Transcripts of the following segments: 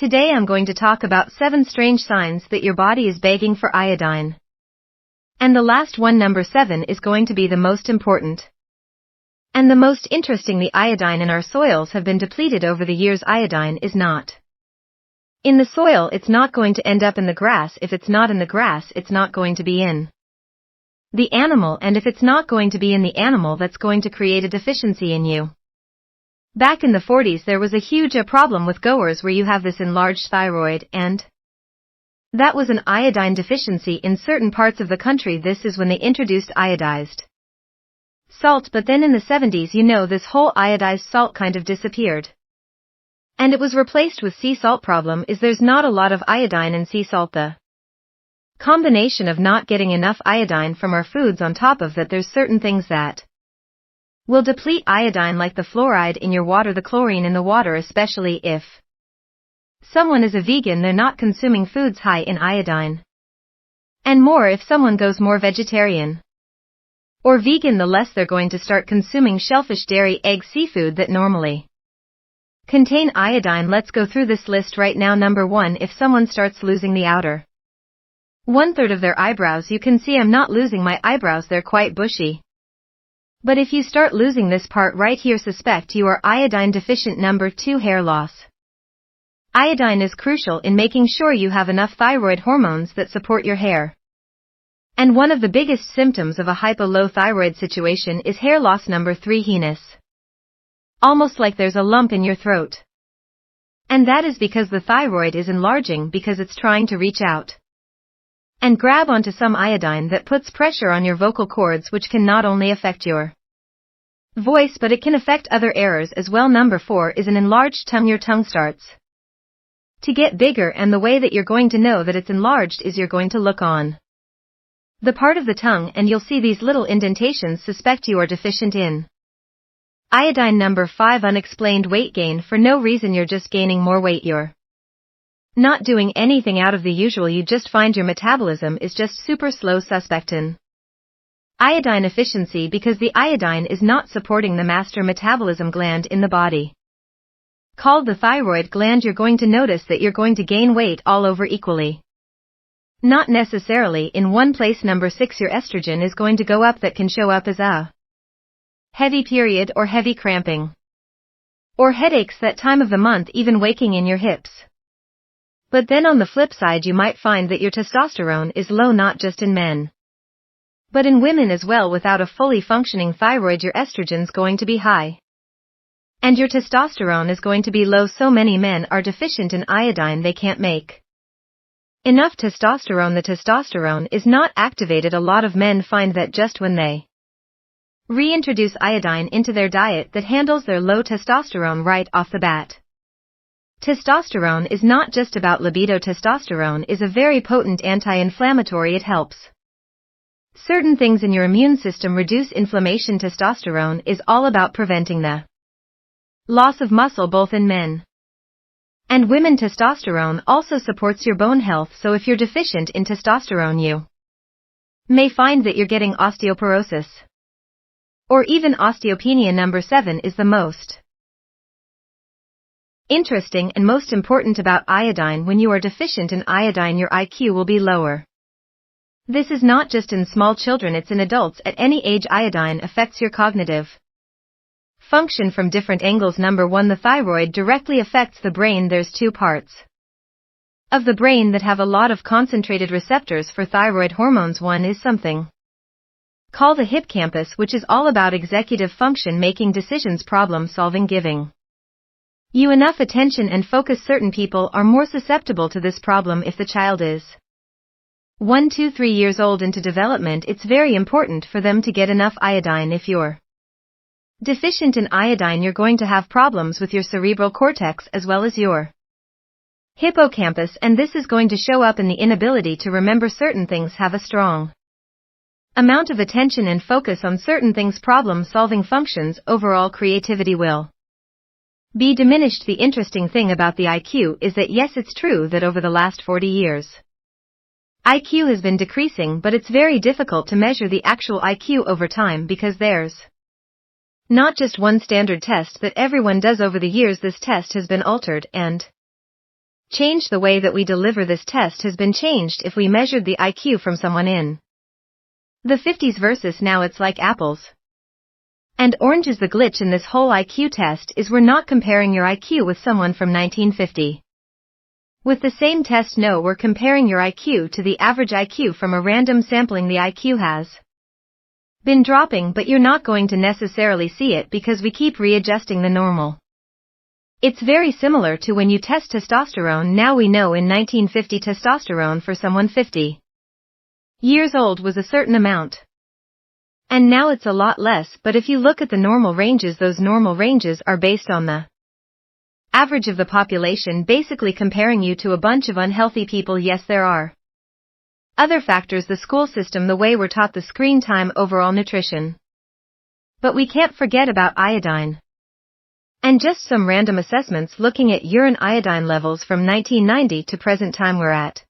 Today I'm going to talk about 7 strange signs that your body is begging for iodine. And the last one, number 7, is going to be the most important. And the most interesting: the iodine in our soils have been depleted over the years. Iodine is not in the soil, it's not going to end up in the grass. If it's not in the grass, it's not going to be in the animal, and if it's not going to be in the animal, that's going to create a deficiency in you. Back in the 40s there was a huge problem with goers where you have this enlarged thyroid, and that was an iodine deficiency in certain parts of the country. This is when they introduced iodized salt, but then in the 70s, this whole iodized salt kind of disappeared. And it was replaced with sea salt. Problem is there's not a lot of iodine in sea salt. The combination of not getting enough iodine from our foods, on top of that there's certain things that will deplete iodine, like the fluoride in your water, the chlorine in the water, especially if someone is a vegan, they're not consuming foods high in iodine. And more if someone goes more vegetarian or vegan, the less they're going to start consuming shellfish, dairy, egg, seafood that normally contain iodine. Let's go through this list right now. Number 1, if someone starts losing the outer 1/3 of their eyebrows. You can see I'm not losing my eyebrows, they're quite bushy. But if you start losing this part right here, suspect you are iodine deficient. Number 2, hair loss. Iodine is crucial in making sure you have enough thyroid hormones that support your hair. And one of the biggest symptoms of a hypo-low-thyroid situation is hair loss. Number 3, heaviness. Almost like there's a lump in your throat. And that is because the thyroid is enlarging, because it's trying to reach out and grab onto some iodine that puts pressure on your vocal cords, which can not only affect your voice but it can affect other areas as well. Number 4 is an enlarged tongue. Your tongue starts to get bigger, and the way that you're going to know that it's enlarged is you're going to look on the part of the tongue and you'll see these little indentations. Suspect you are deficient in iodine. Number 5, unexplained weight gain. For no reason, you're just gaining more weight. You're not doing anything out of the usual, you just find your metabolism is just super slow. Suspect in iodine deficiency because the iodine is not supporting the master metabolism gland in the body, called the thyroid gland. You're going to notice that you're going to gain weight all over equally, not necessarily in one place. Number 6, your estrogen is going to go up. That can show up as a heavy period or heavy cramping or headaches that time of the month, even waking in your hips. But then on the flip side, you might find that your testosterone is low, not just in men, but in women as well. Without a fully functioning thyroid, your estrogen's going to be high, and your testosterone is going to be low. So many men are deficient in iodine, they can't make enough testosterone. The testosterone is not activated. A lot of men find that just when they reintroduce iodine into their diet, that handles their low testosterone right off the bat. Testosterone is not just about libido. Testosterone is a very potent anti-inflammatory. It helps certain things in your immune system reduce inflammation. Testosterone is all about preventing the loss of muscle both in men and women. Testosterone also supports your bone health, so if you're deficient in testosterone, you may find that you're getting osteoporosis or even osteopenia. Number 7 is the most interesting and most important about iodine. When you are deficient in iodine, your IQ will be lower. This is not just in small children, it's in adults at any age. Iodine affects your cognitive function from different angles. Number 1, the thyroid directly affects the brain. There's 2 parts of the brain that have a lot of concentrated receptors for thyroid hormones. One is something called the hippocampus, which is all about executive function, making decisions, problem solving, giving you enough attention and focus. Certain people are more susceptible to this problem. If the child is 1, 2, 3 years old into development, it's very important for them to get enough iodine. If you're deficient in iodine, you're going to have problems with your cerebral cortex as well as your hippocampus, and this is going to show up in the inability to remember certain things, have a strong amount of attention and focus on certain things, problem solving functions. Overall creativity will be diminished. The interesting thing about the IQ is that yes, it's true that over the last 40 years IQ has been decreasing, but it's very difficult to measure the actual IQ over time because there's not just one standard test that everyone does. Over the years this test has been altered and change the way that we deliver this test has been changed if we measured the IQ from someone in the 50s versus now. It's like apples and oranges. The glitch in this whole IQ test is we're not comparing your IQ with someone from 1950. With the same test, no, we're comparing your IQ to the average IQ from a random sampling. The IQ has been dropping, but you're not going to necessarily see it because we keep readjusting the normal. It's very similar to when you test testosterone. Now we know in 1950 testosterone for someone 50 years old was a certain amount. And now it's a lot less, but if you look at the normal ranges, those normal ranges are based on the average of the population, basically comparing you to a bunch of unhealthy people. Yes, there are other factors, the school system, the way we're taught, the screen time, overall nutrition. But we can't forget about iodine. And just some random assessments looking at urine iodine levels from 1990 to present time, we're at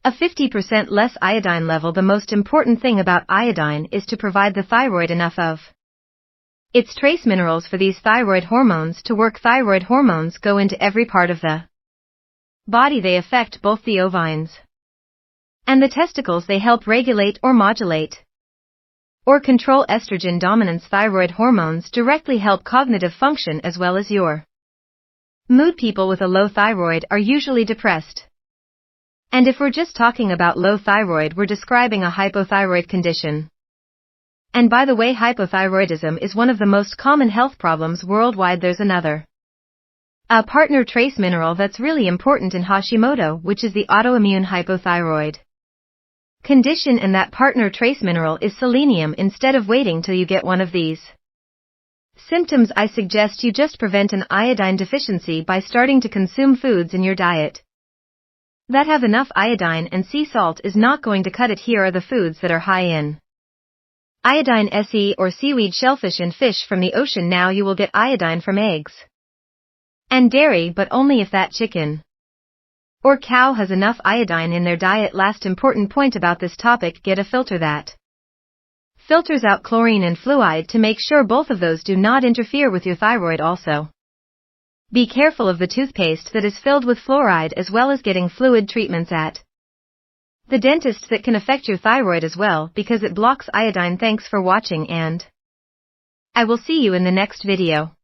a 50% less iodine level. The most important thing about iodine is to provide the thyroid enough of its trace minerals for these thyroid hormones to work. Thyroid hormones go into every part of the body. They affect both the ovaries and the testicles. They help regulate or modulate or control estrogen dominance. Thyroid hormones directly help cognitive function as well as your mood. People with a low thyroid are usually depressed. And if we're just talking about low thyroid, we're describing a hypothyroid condition. And by the way, hypothyroidism is one of the most common health problems worldwide. There's another partner trace mineral that's really important in Hashimoto, which is the autoimmune hypothyroid condition, and that partner trace mineral is selenium. Instead of waiting till you get one of these symptoms, I suggest you just prevent an iodine deficiency by starting to consume foods in your diet that have enough iodine, and sea salt is not going to cut it. Here are the foods that are high in iodine: SE or seaweed, shellfish, and fish from the ocean. Now you will get iodine from eggs and dairy, but only if that chicken or cow has enough iodine in their diet. Last important point about this topic: get a filter that filters out chlorine and fluoride to make sure both of those do not interfere with your thyroid. Also, be careful of the toothpaste that is filled with fluoride, as well as getting fluid treatments at the dentist that can affect your thyroid as well because it blocks iodine. Thanks for watching, and I will see you in the next video.